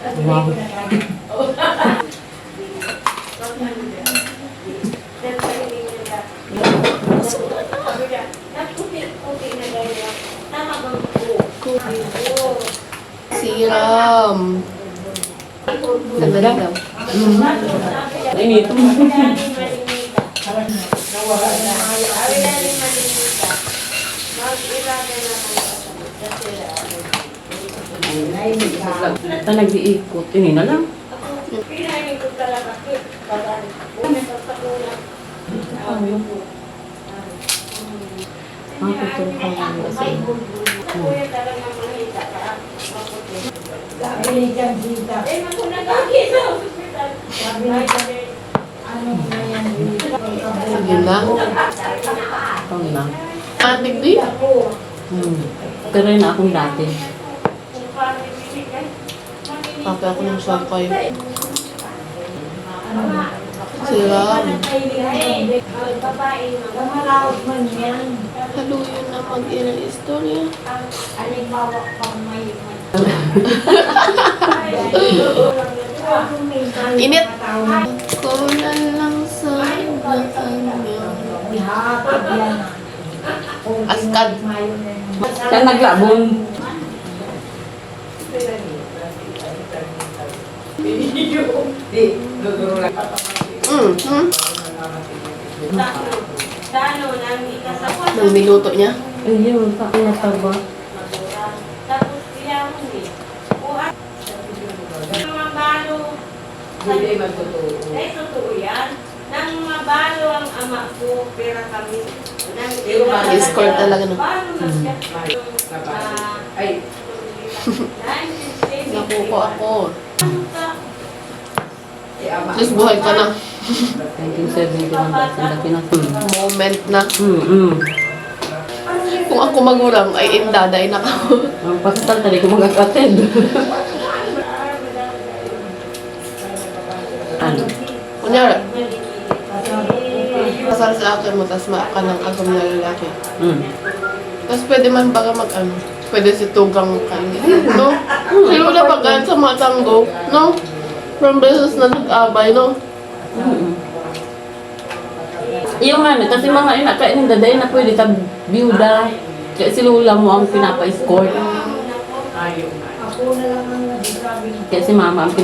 Wow. Siram. Sandali daw. Init. Ito nag-iikot. Ini na lang. Putol ka lang kasi. Sige na. Ito na. Ating di. Pero yun na akong dati. Kape ako ng sakay. Siram. Haluyo na mag-ina istorya. Init. Kulan lang sa Askad. Siya naglabon. Nang minuto niya. Ayun, pakiyataba. Hindi magtotoo. Ay, totoo yan. Nang mabalo ang ama ko, pera kami. Score talaga no. Ay. Nakuko ako. Just buhay ka na. 1970 lang kasi laki na. Moment na. Mm-mm. Kung ako magulang, ay indaday na ako. Ang pasal tali ko mag-attend. Ano? Kunyari, kasal sa akin mo, tas ka ng agam na lalaki. Tapos pwede man baga mag-ano, pwede si tugang kainin, no? Sino na pagkaan sa mga tanggo, no? From beses na nag-abay, no? Yung ano, kasi mga ina, kaya nang daday na pwede ka byuda. Kaya si Lula mo ang pinapa-escort. Kaya si mama ang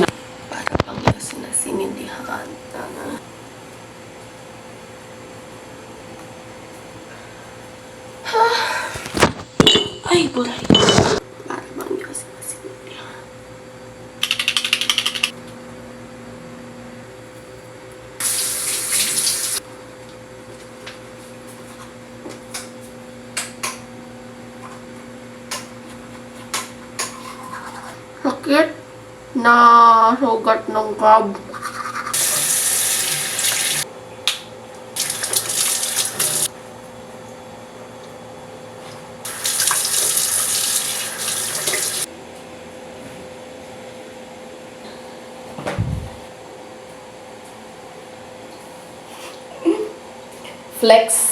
Para pang sinasindihan na. Ay, bulay. Para bang sinasindihan. Sakit na sugat ng crab. Flex.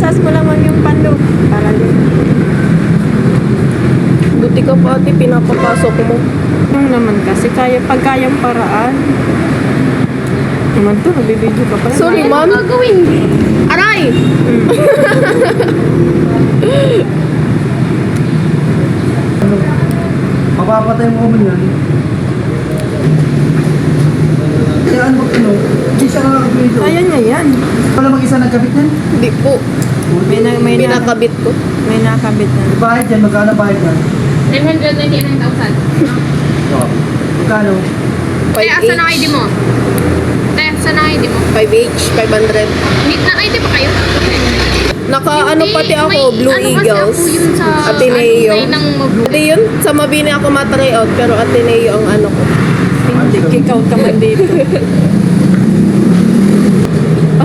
Sas mo naman yung pando. Para din. Buti ka pa ate, pinapapasok mo. Yung naman kasi pag kayang paraan. Naman to, nagbibideo ka pala. Sorry, ma'am. Gagawin. Aray! Mapapatay mo kami yan. Kaya ano ba ano? Isa lang ako dito. Kaya niya yan. Wala mag-isa nagkabit yan? Hindi po. May Pinakabit ko. nakabit na. Bayad yan, magkano bayad yan? 999,000. Oo. Magkano? Kaya asan ang ID mo? Kaya asan ang ID mo? 5H, 500. Na-ID pa kayo? Naka ano pati ako, May- Blue ano kasi Eagles. ako yun sa Ateneo. alumni ng Hindi yun, sa Mabini ako matry out, pero Ateneo ang ano ko. Hindi, ikaw ka man dito.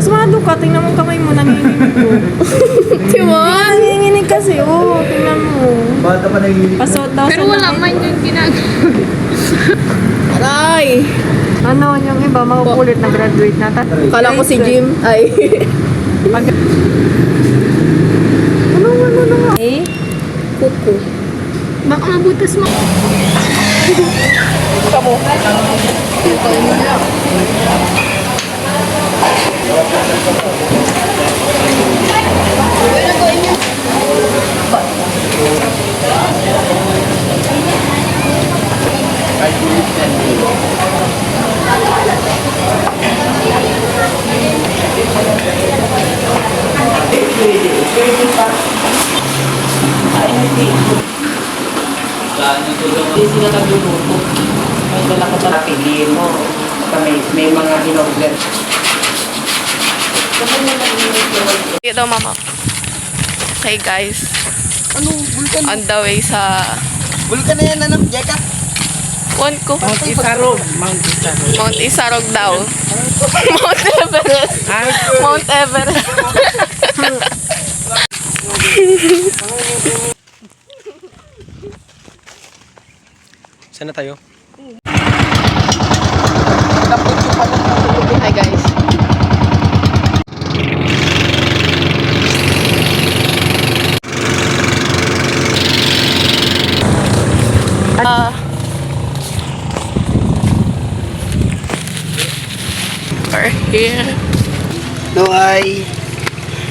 Pasmado ka, tingnan mo ang kamay mo, nanginginig ko. Timon? Nanginginig kasi, oh, tingnan mo. Bata pa nahihili. Pasot daw Pero wala man yung ginagawa. Aray! Ano, yung iba, makukulit na graduate na. Kala ko si Jim. Ay. Ano? Eh? Kuko. Baka mabutas mo. Hindi sila nagluluto. May dala ka sa Piliin mo. May mga in-order. Ito, mama. Hey, guys. On the way sa... Bulkan na yan, anak. Jeka. One ko. Mount Isarog. Mount Isarog. Mount Isarog daw. Mount Everest. Mount Everest. Saan na tayo? Hi, guys. We're here. No, ay...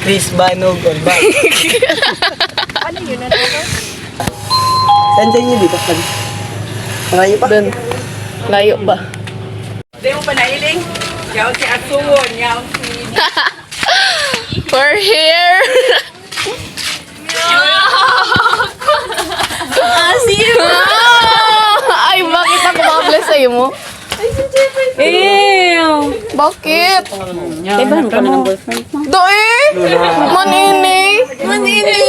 Chris Banog or ba? Ano yun? Saan dyan yun dito? Malayo pa? Doon. Layo ba? Hindi mo pa nailing? Yaw si Asuwon. Yaw si... We're here. Ay, bakit ako ma-bless sa'yo mo? Ew! Bakit? Ibahan ka na ng boyfriend mo. Doe! Manini! Manini!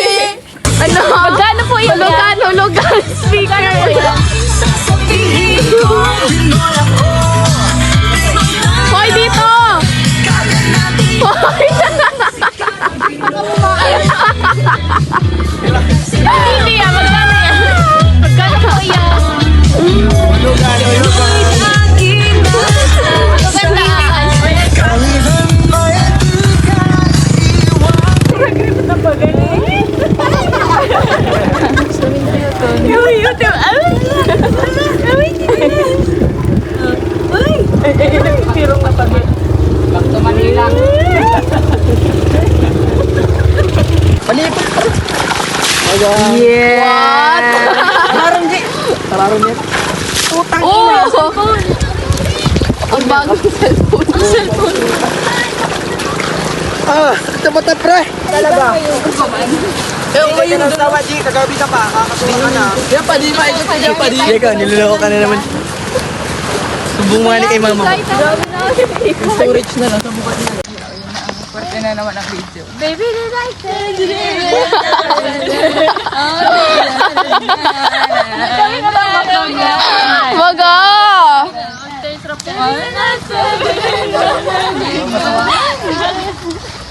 Ano? Magkano po yun? Hulugan! Speaker! Hoy, dito! Hoy! Hindi yan! Magkano yan? Magkano po yan? Oh! Ang bagong cellphone. Ang cellphone. Ah, ito ba pre? Talaga. Yung ngayon doon. Tawa, G, kagabi ka pa. Kakasuha ka na. Kaya pa, di maikot ka pa, di. Teka, niloloko ka na naman. Sumbong mo kay mama mo. Storage na lang sa mukha niya. Pwerte na naman ang video. Baby, did I say Maga!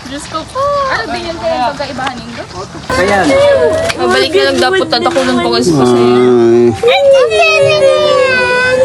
Diyos ko po. Ano din yung pagkaibahan ninyo? Kaya. Mabalik na lang dapat tatakunan ko kasi pa sa'yo. Baby niya yan.